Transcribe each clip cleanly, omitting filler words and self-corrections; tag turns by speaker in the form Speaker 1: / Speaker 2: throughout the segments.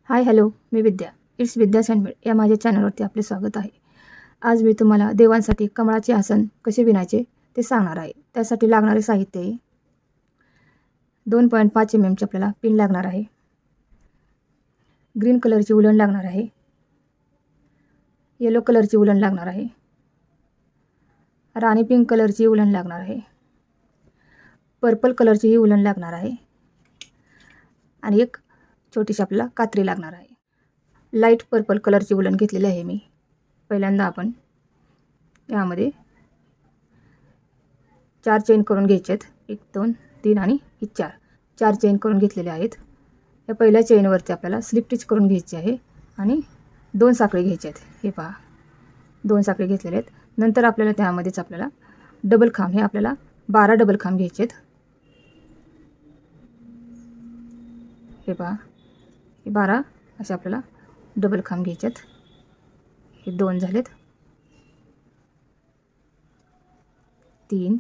Speaker 1: Hi hello, me Vidya. It's विद्या सँडमेड या माझ्या चॅनलवरती आपले स्वागत आहे. आज मी तुम्हाला देवांसाठी कमळाचे आसन कसे विणायचे ते सांगणार आहे. त्यासाठी लागणारे साहित्य 2.5 mm आपल्याला पिन लागणार आहे. ग्रीन कलरची उलन लागणार आहे. येलो कलरची उलन लागणार आहे. राणी पिंक कलरची उलन लागणार आहे. पर्पल कलरची ही उलन लागणार आहे. आणि एक छोटीशी आपल्याला कात्री लागणार आहे. लाईट पर्पल कलरची उलन घेतलेली आहे मी. पहिल्यांदा आपण यामध्ये 4 चेन करून घ्यायचे आहेत. 1 2 3 आणि 4 चेन करून घेतलेले आहेत. या पहिल्या चेनवरती आपल्याला स्लिप स्टिच करून घ्यायची आहे आणि 2 साखळी घ्यायच्या आहेत. हे पहा, 2 साखळी घेतलेले आहेत. नंतर आपल्याला त्यामध्येच आपल्याला डबल खांब, हे आपल्याला 12 डबल खांब घ्यायचे आहेत. हे पहा, हे 12 असे आपल्याला डबल खांब घ्यायचे आहेत. हे 2 झालेत. 3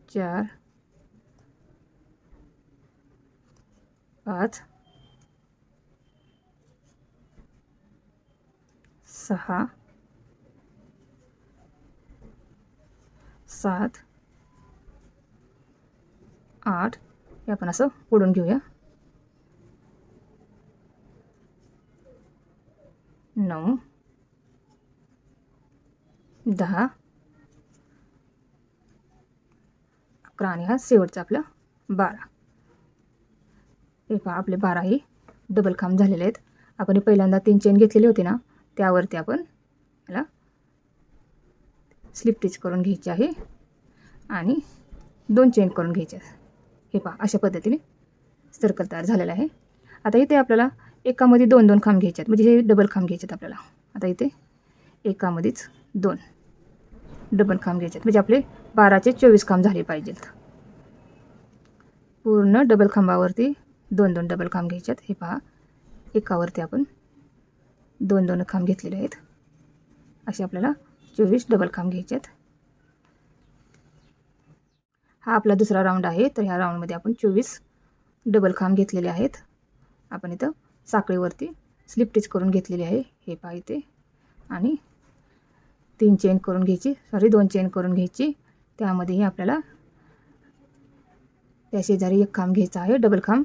Speaker 1: 4 5 6 7 8 हे आपण असं ओढून घेऊया. 9 10 11 आणि हा शेवटचा आपला 12. हे पहा, आपले 12 हे डबल खांब झालेले आहेत. आपण पहिल्यांदा 3 चेन घेतलेली होती ना, त्यावरती आपण याला स्लिप स्टिच करून घ्यायची आहे आणि 2 चेन करून घ्यायचे. हे पहा, अशा पद्धतीने सर्कल तयार झालेला आहे. आता इथे आपल्याला एकामध्ये 2 खांब घ्यायचे आहेत, म्हणजे हे डबल खांब घ्यायचे आहेत आपल्याला. आता इथे एकामध्येच 2 डबल खांब घ्यायचे आहेत, म्हणजे आपले 12चे 24 खांब झाले पाहिजेत. पूर्ण डबल खांबावरती 2 डबल खांब घ्यायचे आहेत. हे पहा, एकावरती आपण 2 खांब घेतलेले आहेत. असे आपल्याला 24 डबल खांब घ्यायचे आहेत. हा आपला दुसरा राऊंड आहे. तर ह्या राऊंडमध्ये आपण 24 डबल खांब घेतलेले आहेत. आपण इथं साखळीवरती स्लिप स्टिच करून घेतलेली आहे. हे पहा इथे, आणि 3 चेन करून घ्यायची, 2 चेन करून घ्यायची. त्यामध्येही आपल्याला त्या शेजारी 1 खांब घ्यायचा आहे डबल खांब,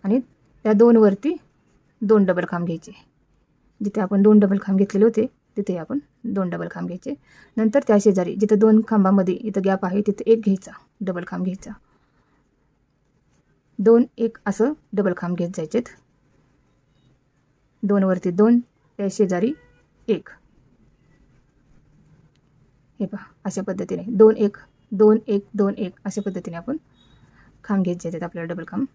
Speaker 1: आणि त्या 2 वरती 2 डबल खांब घ्यायचे. जिथे आपण 2 डबल खांब घेतलेले होते तिथे आपण 2 डबल खांब घ्यायचे. नंतर त्या शेजारी जिथे 2 खांबामध्ये इथं गॅप आहे तिथे 1 घ्यायचा डबल खांब घ्यायचा. 2 1 असं डबल खांब घेत जायचेत. 2 वरती 2, त्या शेजारी 1. हे पहा, अशा पद्धतीने 2 1 2 1 2 1 अशा पद्धतीने आपण खांब घेत जायचे आपल्याला डबल खांब.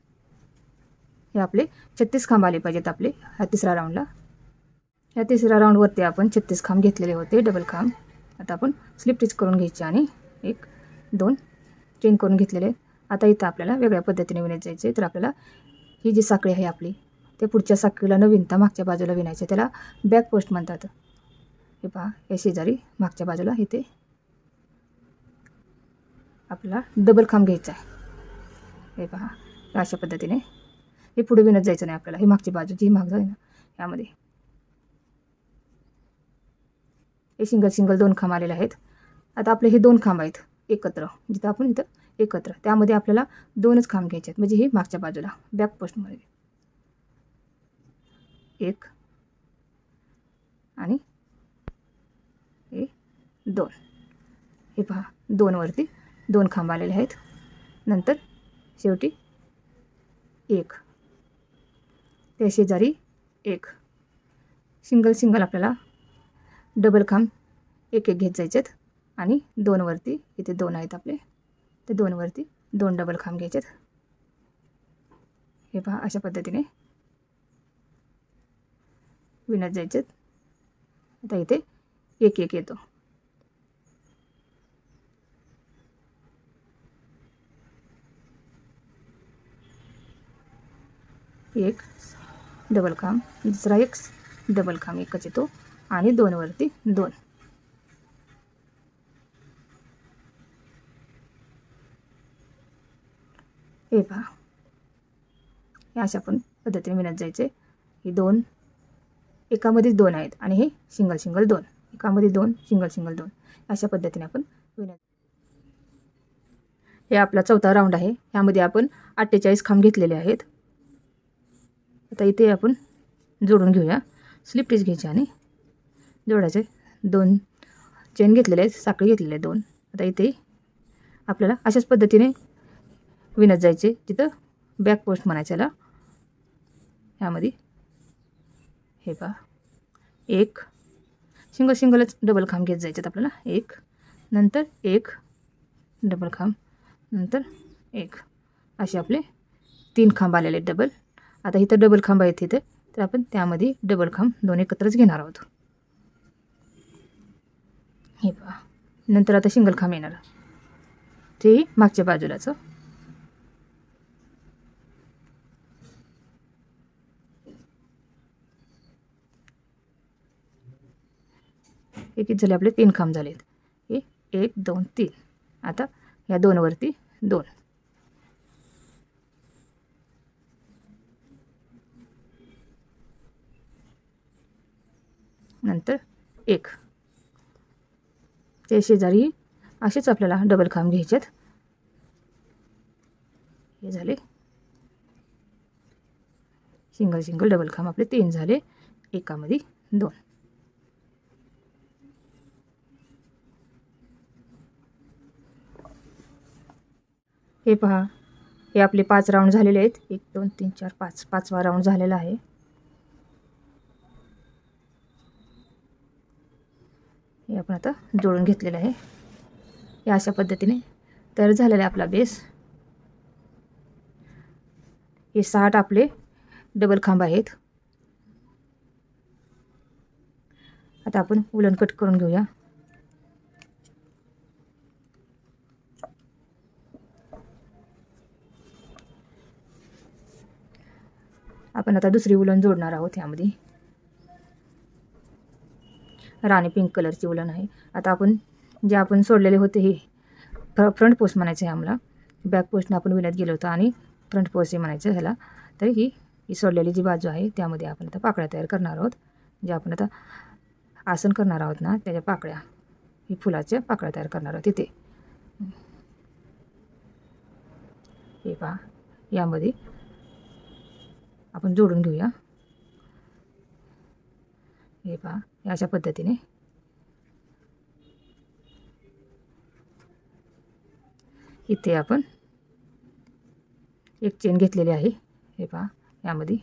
Speaker 1: हे आपले 36 खांब आले पाहिजेत आपले ह्या तिसऱ्या राऊंडला. ह्या तिसऱ्या राऊंडवरती आपण 36 खांब घेतलेले होते डबल खांब. आता आपण स्लिप स्टिच करून घ्यायचे आणि 1 2 चेन करून घेतलेले. आता इथं आपल्याला वेगळ्या पद्धतीने विणत जायचे. तर आपल्याला ही जी साखळी आहे आपली, ते पुढच्या साखळीला न विणता मागच्या बाजूला विणायचे. त्याला बॅक पोस्ट म्हणतात. हे पहा, या शेजारी मागच्या बाजूला इथे आपल्याला डबल खांब घ्यायचा आहे. हे पहा, अशा पद्धतीने हे पुढे विणत जायचं नाही आपल्याला. ही मागची बाजू जी माग आहे ना, यामध्ये हे सिंगल 2 खांब आलेले आहेत. आता आपले हे 2 खांब आहेत एकत्र, जिथं आपण इथं एकत्र, त्यामध्ये आपल्याला 2च खांब घ्यायचे आहेत, म्हणजे हे मागच्या बाजूला बॅक पोस्टमध्ये 1 आणि हे 2. हे पहा, 2 वरती 2 खांब आलेले आहेत. नंतर शेवटी 1, त्या शेजारी 1. सिंगल आपल्याला डबल खांब 1 1 घेत जायचे आहेत. आणि 2 वरती इथे 2 आहेत आपले, ते 2 वरती 2 डबल खांब घ्यायचे आहेत. हे पहा, अशा पद्धतीने विणत जायचे. आता इथे 1 1 येतो. 1 डबल खांब, दुसरा 1 डबल खांब, एकच येतो, आणि 2 वरती 2. हे पहा, हे अशा पण पद्धतीने विणत जायचे. ही दोन एकामध्येच दोन आहेत आणि हे सिंगल सिंगल दोन, एकामध्ये दोन, सिंगल सिंगल दोन, अशा पद्धतीने आपण विणत. हे आपला चौथा राऊंड आहे. यामध्ये आपण 48 खांब घेतलेले आहेत. आता इथे आपण जोडून घेऊया. स्लिप स्टिच घ्यायची आणि जोडायचे. 2 चेन घेतलेले आहेत, साखळी घेतलेले आहेत 2. आता इथे आपल्याला अशाच पद्धतीने विणत जायचे. तिथं बॅक पोस्ट म्हणायचं याला. ह्यामध्ये हे पहा, एक सिंगल सिंगलच डबल खांब घेत जायचे आपल्याला. एक, नंतर एक डबल खांब, नंतर एक, असे आपले 3 खांब आलेले आहेत डबल. आता इथं डबल खांब आहेत तिथे, तर आपण त्यामध्ये डबल खांब 2 एकत्रच घेणार आहोत. हे पहा, नंतर आता सिंगल खांब येणार, ते मागच्या बाजूलाचं. एक झाले आपले 3 खांब झालेत. हे 1 2 3. आता ह्या 2 वरती 2, नंतर 1. ते शेजारी असेच आपल्याला डबल खांब घ्यायचेत. हे झाले सिंगल सिंगल डबल खांब आपले 3 झाले, एकामध्ये 2. हे पहा, हे आपले 5 राऊंड झालेले आहेत. 1 2 3 4 5, 5वा राऊंड झालेला आहे. हे आपण आता जोडून घेतलेलं आहे. या अशा पद्धतीने तयार झालेला आपला बेस. हे 60 आपले डबल खांब आहेत. आता आपण उलन कट करून घेऊया. आपण आता दुसरी उलन जोडणार आहोत. यामध्ये राणी पिंक कलरची उलन आहे. आता आपण जे आपण सोडलेले होते हे फ्रंट पोस्ट म्हणायचं आहे आम्हाला. बॅक पोस्टनं आपण विणत गेलो होतो आणि फ्रंट पोस्ट हे म्हणायचं ह्याला. तर ही सोडलेली जी बाजू आहे त्यामध्ये आपण आता पाकळ्या तयार करणार आहोत. जे आपण आता आसन करणार आहोत ना, त्याच्या पाकळ्या, ही फुलाच्या पाकळ्या तयार करणार आहोत तिथे. हे पहा, यामध्ये आपण जोडून घेऊया. हे पहा, अशा पद्धतीने इथे आपण एक चेन घेतलेली आहे. हे पहा, यामध्ये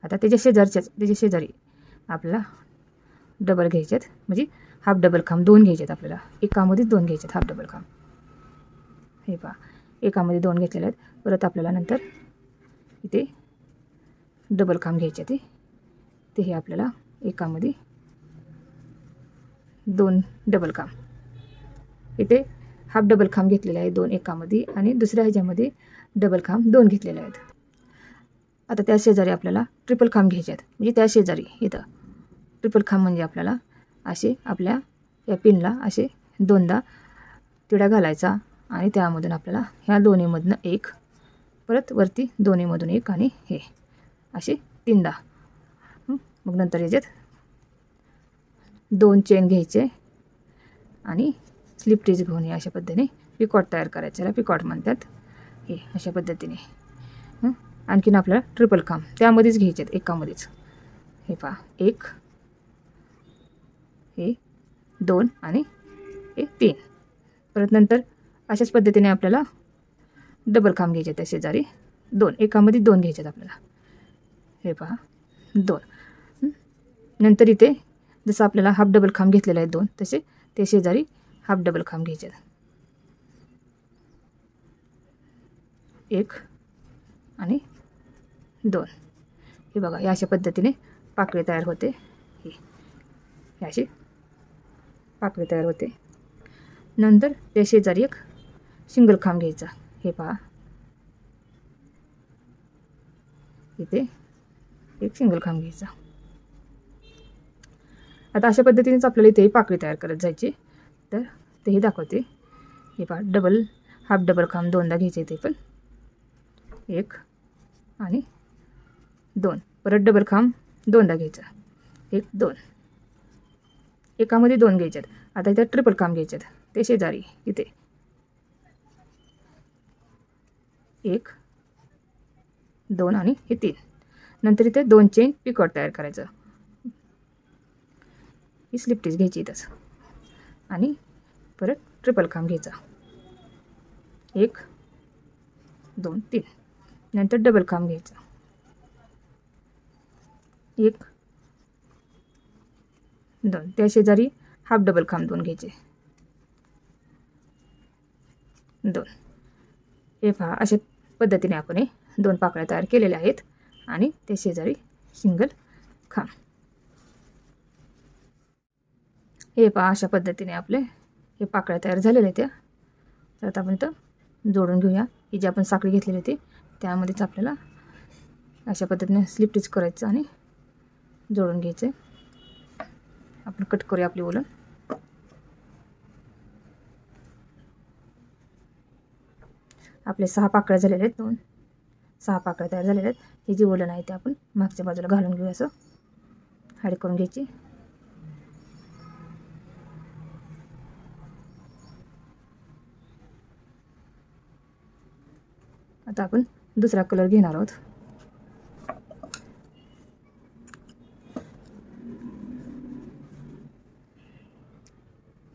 Speaker 1: आता त्याच्या शेजारी आपल्याला डबल घ्यायचेत, म्हणजे हाफ डबल खांब 2 घ्यायचेत आपल्याला. एकामध्ये 2 घ्यायचेत हाफ डबल खांब. हे पहा, एकामध्ये 2 घेतलेले आहेत. परत आपल्याला नंतर इथे डबल खांब घ्यायचे ते हे आपल्याला एकामध्ये 2 डबल खांब. इथे हाफ डबल खांब घेतलेले आहे 2 एकामध्ये, आणि दुसऱ्या ह्याच्यामध्ये डबल खांब 2 घेतलेले आहेत. आता त्या शेजारी आपल्याला ट्रिपल खांब घ्यायचे आहेत. म्हणजे त्या शेजारी इथं ट्रिपल खांब म्हणजे आपल्याला असे आपल्या या पिनला असे 2दा तिडा घालायचा, आणि त्यामधून आपल्याला ह्या दोन्हीमधनं 1, परत वरती दोन्हीमधून 1, आणि हे असे 3दा. मग नंतर याच्यात 2 चेन घ्यायचे आणि स्लिप स्टिच घेऊन अशा पद्धतीने पिकॉट तयार करायचं. त्याला पिकॉट म्हणतात. हे अशा पद्धतीने आणखीन आपल्याला ट्रिपल खांब त्यामध्येच घ्यायचे आहेत, एकामध्येच. हे पहा, 1, हे 2, आणि हे 3. परत नंतर अशाच पद्धतीने आपल्याला डबल खांब घ्यायचे त्या शेजारी 2, एकामध्ये 2 घ्यायचे आहेत आपल्याला. हे पहा, 2. नंतर इथे जसं आपल्याला हाफ डबल खांब घेतलेला आहे 2, तसे ते शेजारी हाफ डबल खांब घ्यायचे. 1 आणि 2. हे बघा, या अशा पद्धतीने पाकळी तयार होते. हे अशी पाकळी तयार होते. नंतर त्या शेजारी एक सिंगल खांब घ्यायचा. हे पहा, इथे एक सिंगल खांब घ्यायचा. आता अशा पद्धतीनेच आपल्याला इथे पाकळी तयार करत जायची. तर तेही दाखवते. हे पहा, हाफ डबल खांब 2दा घ्यायचे. ते पण एक आणि 2. परत डबल खांब 2दा घ्यायचा. 1 2. एकामध्ये 2 घ्यायच्यात. आता इथं ट्रिपल खांब घ्यायच्यात. ते शेजारी इथे 1 2 आणि हे 3. नंतर इथे 2 चेन पिकॉट तयार करायचं. ही स्लिप स्टिच घ्यायची इथंच आणि परत ट्रिपल खांब घ्यायचा. 1 2 3. नंतर डबल खांब घ्यायचा. 1 2. त्या शेजारी हाफ डबल खांब 2 घ्यायचे. 2. हे पहा अशा पद्धतीने आपण हे 2 पाकळ्या तयार केलेल्या आहेत आणि त्या शेजारी सिंगल खांब. हे पहा अशा पद्धतीने आपले हे पाकळ्या तयार झालेल्या आहेत. तर आता आपण इथं जोडून घेऊया. ही जी आपण साखळी घेतलेली होती त्यामध्येच आपल्याला अशा पद्धतीने स्लिप स्टिच करायचं आणि जोडून घ्यायचे. आपण कट करूया आपली वूलन. आपले 6 पाकळ्या झालेले आहेत. 6 पाकळ्या तयार झालेल्या आहेत. ही जी वूलन आहे ते आपण मागच्या बाजूला घालून घेऊया. असं हाईड करून घ्यायची. आता आपण दुसरा कलर घेणार आहोत.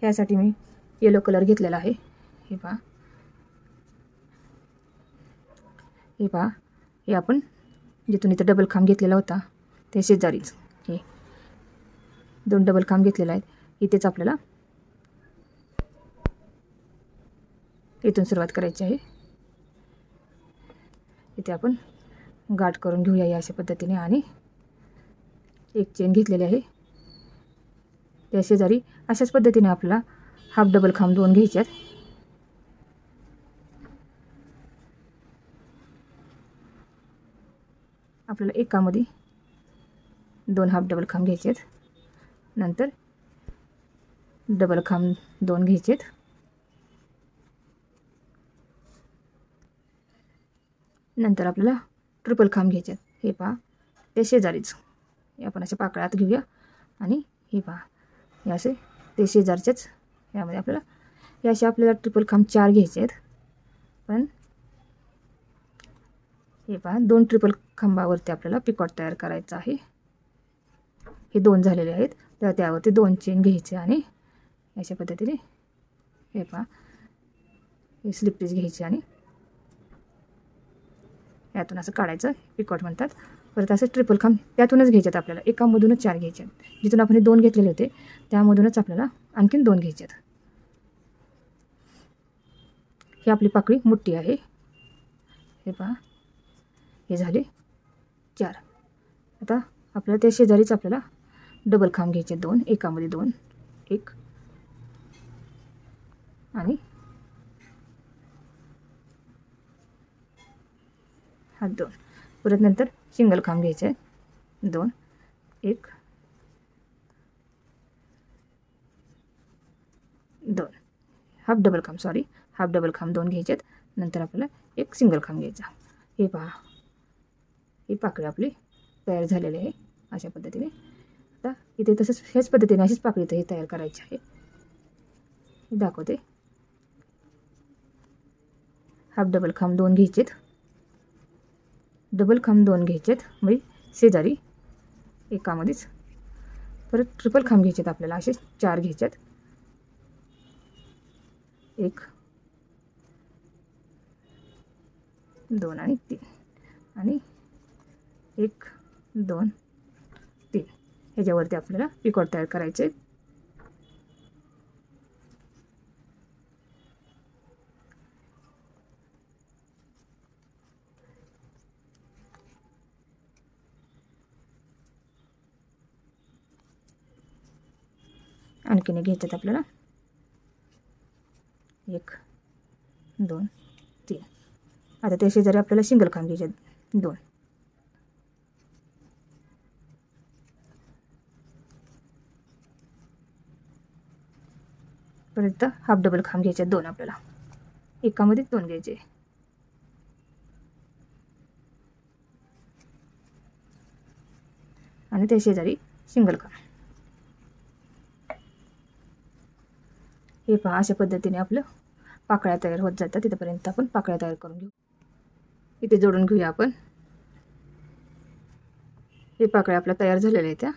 Speaker 1: ह्यासाठी मी येलो कलर घेतलेला आहे. हे पहा हे आपण जिथून इथं डबल खांब घेतलेला होता ते शेजारीच हे 2 डबल खांब घेतलेले आहेत. इथेच आपल्याला इथून सुरुवात करायची आहे. इथे आपण गाठ करून घेऊया या अशा पद्धतीने आणि एक चेन घेतलेली आहे. त्या शेजारी अशाच पद्धतीने आपल्याला हाफ डबल खांब 2 घ्यायचे आहेत. आपल्याला एकामध्ये 2 हाफ डबल खांब घ्यायचे आहेत. नंतर डबल खांब 2 घ्यायचे आहेत. नंतर आपल्याला ट्रिपल खांब घ्यायचे आहेत. हे पहा ते शेजारीच हे आपण अशा पाकळ्यात घेऊया आणि हे पहा हे असे ते शेजारचेच यामध्ये आपल्याला हे असे आपल्याला ट्रिपल खांब 4 घ्यायचे आहेत. पण हे पहा 2 ट्रिपल खांबावरती आपल्याला पिकॉट तयार करायचं आहे. हे 2 झालेले आहेत. तर त्यावरती 2 चेन घ्यायचे आणि अशा पद्धतीने हे पहा हे स्लिप स्टिच घ्यायची आणि यातून असं काढायचं. पिकॉट म्हणतात. परत असं ट्रिपल खांब त्यातूनच घ्यायच्यात आपल्याला. एकामधूनच 4 घ्यायचे आहेत. जिथून आपण हे 2 घेतलेले होते त्यामधूनच आपल्याला आणखीन 2 घ्यायचे आहेत. ही आपली पाकळी मोठी आहे. हे पहा हे झाले 4. आता आपल्याला त्या शेजारीच आपल्याला डबल खांब घ्यायचे 2. एकामध्ये 2 1 आणि हा 2. परत नंतर सिंगल खांब घ्यायचे आहे 2 1 2 हाफ डबल खांब 2 घ्यायचे आहेत. नंतर आपल्याला एक सिंगल खांब घ्यायचा. हे पहा ही पाकळी आपली तयार झालेली आहे अशा पद्धतीने. आता इथे तसंच ह्याच पद्धतीने अशीच पाकळी इथे तयार करायची आहे. हे दाखवते. हाफ डबल खांब 2 घ्यायचेत. डबल खांब 2 घ्यायचेत म्हणजे शेजारी एकामध्येच. परत ट्रिपल खांब घ्यायचेत आपल्याला असे 4 घ्यायचेत. 1 2 आणि 3 आणि 1 2 3 ह्याच्यावरती आपल्याला पिकॉट तयार करायचे आहेत. आणखीन घ्यायच्यात आपल्याला 1 2 3. आता त्या शेजारी आपल्याला सिंगल खांब घ्यायचे 2. परत हाफ डबल खांब घ्यायचे 2 आपल्याला. एकामध्ये 2 घ्यायचे. आणि त्या शेजारी सिंगल काम. हे पहा, अशा पद्धतीने आपलं पाकळ्या तयार होत जातात. तिथपर्यंत आपण पाकळ्या तयार करून घेऊ. इथे जोडून घेऊया आपण. हे पाकळ्या आपल्या तयार झालेल्या आहेत त्या.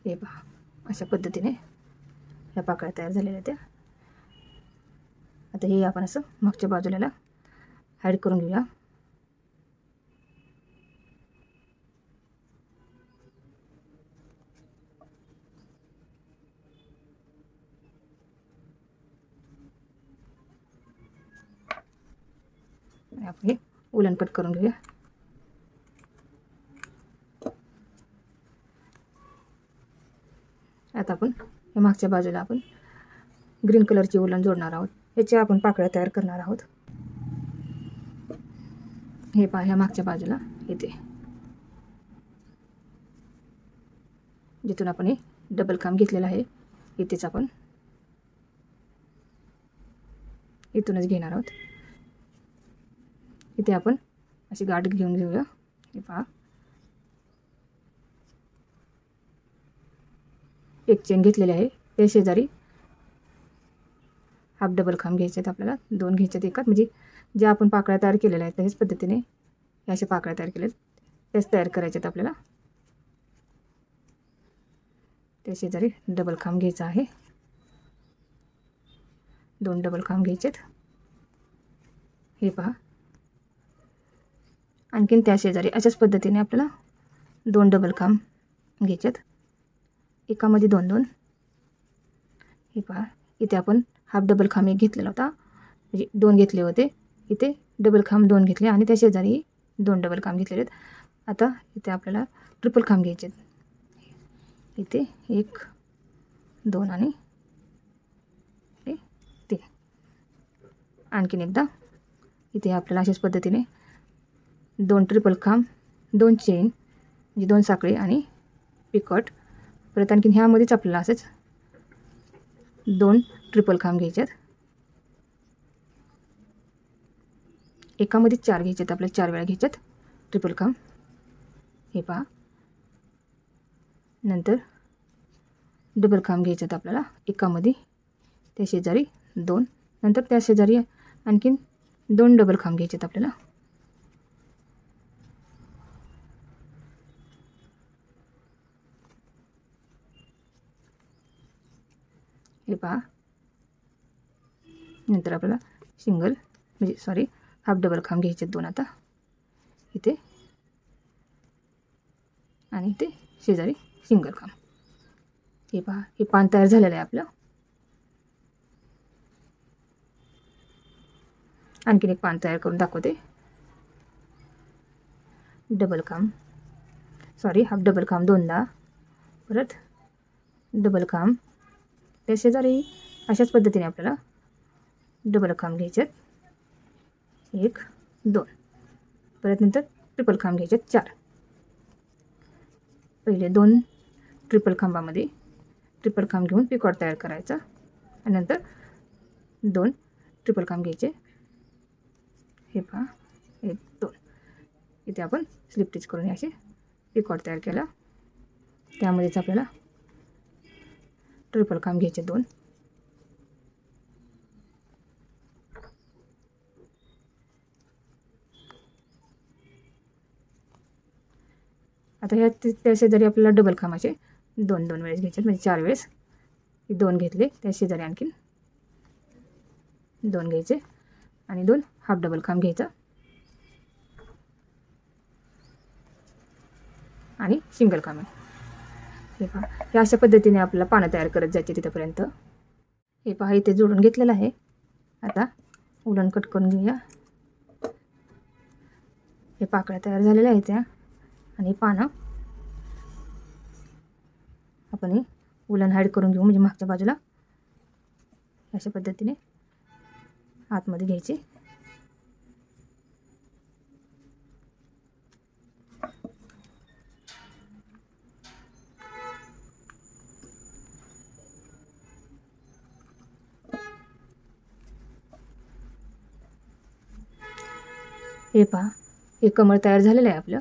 Speaker 1: हे पहा, अशा पद्धतीने ह्या पाकळ्या तयार झालेल्या आहेत त्या. आता हे आपण असं मागच्या बाजूला हाईड करून घेऊया. आपण हे उलन कट करून घेऊया. आता आपण या मागच्या बाजूला आपण ग्रीन कलरची उलन जोडणार आहोत. ह्याच्या आपण पाकळ्या तयार करणार आहोत. हे पहा, ह्या मागच्या बाजूला इथे जिथून आपण हे डबल काम घेतलेलं आहे इथेच आपण इथूनच घेणार आहोत. इथे आपण अशी गाठ घेऊन घेऊया. हे पहा, एक चेन घेतलेली आहे. त्या शेजारी हाफ डबल खांब घ्यायचे आहेत आपल्याला. 2 घ्यायचे आहेत एकात. म्हणजे ज्या आपण पाकळ्या तयार केलेल्या आहेत त्याच पद्धतीने या अशा पाकळ्या तयार केल्या आहेत त्याच तयार करायच्या आहेत आपल्याला. त्या शेजारी डबल खांब घ्यायचा आहे. 2 डबल खांब घ्यायचे आहेत. हे पहा, आणखीन त्या शेजारी अशाच पद्धतीने आपल्याला 2 डबल खांब घ्यायचे आहेत. एकामध्ये 2-2. हे पहा, इथे आपण हाफ डबल खांब एक घेतलेला होता. म्हणजे 2 घेतले होते. इथे डबल खांब 2 घेतले आणि त्या शेजारी 2 डबल खांब घेतलेले आहेत. आता इथे आपल्याला ट्रिपल खांब घ्यायचे आहेत. इथे 1, 2 आणि 3. आणखीन एकदा इथे आपल्याला अशाच पद्धतीने 2 ट्रिपल खांब, 2 चेन म्हणजे 2 साखळी आणि पिकॉट. परत आणखीन ह्यामध्येच आपल्याला असंच 2 ट्रिपल खांब घ्यायचे आहेत. एकामध्ये 4 घ्यायचे आहेत. आपल्याला 4 वेळा घ्यायचे आहेत ट्रिपल खांब. हे पहा, नंतर डबल खांब घ्यायचे आहेत आपल्याला एकामध्ये. त्या शेजारी 2. नंतर त्या शेजारी आणखीन 2 डबल खांब घ्यायचे आहेत आपल्याला. हे पहा, नंतर आपल्याला सिंगल म्हणजे सॉरी हाफ डबल खांब घ्यायचे 2 आता इथे आणि इथे शेजारी सिंगल खांब. हे पहा, हे पान तयार झालेलं आहे आपलं. आणखीन एक पान तयार करून दाखवते. डबल खांब सॉरी हाफ डबल खांब 2दा. परत डबल खांब. त्या शेजारी अशाच पद्धतीने आपल्याला डबल खांब घ्यायचे आहेत. 1, 2. परत नंतर ट्रिपल खांब घ्यायचे आहेत 4. पहिले 2 ट्रिपल खांबामध्ये ट्रिपल खांब घेऊन पिकॉट तयार करायचा आणि नंतर 2 ट्रिपल खांब घ्यायचे. हे पहा, 1, 2. इथे आपण स्लिप स्टिच करून असे पिकॉट तयार केला. त्यामध्येच आपल्याला ट्रिपल खांब घ्यायचे 2. आता ह्या त्या शेजारी आपल्याला डबल खांबाचे 2-2 वेळेस घ्यायचे. म्हणजे 4 वेळेस 2 घेतले. त्या शेजारी आणखीन 2 घ्यायचे आणि 2 हाफ डबल खांब घ्यायचा आणि सिंगल खांब. हे पहा, हे अशा पद्धतीने आपल्याला पानं तयार करत जायचे तिथपर्यंत. हे पहा, इथे जोडून घेतलेलं आहे. आता उलन कट करून घेऊया. हे पाकळ्या तयार झालेल्या आहेत त्या आणि पानं आपण हे उलन हाईड करून घेऊ. म्हणजे मागच्या बाजूला अशा पद्धतीने आतमध्ये घ्यायचे. हे पहा, हे कमळ तयार झालेलं आहे आपलं.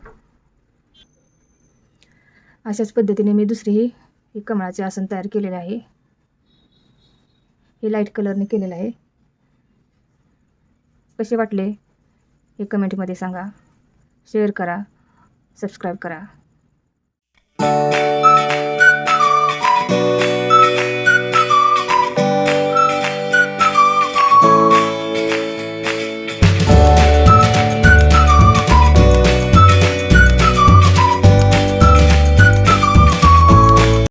Speaker 1: अशाच पद्धतीने मी दुसरीही हे कमळाचे आसन तयार केलेले आहे. हे लाईट कलरने केलेलं आहे. कसे वाटले हे कमेंटमध्ये सांगा. शेअर करा, सबस्क्राईब करा.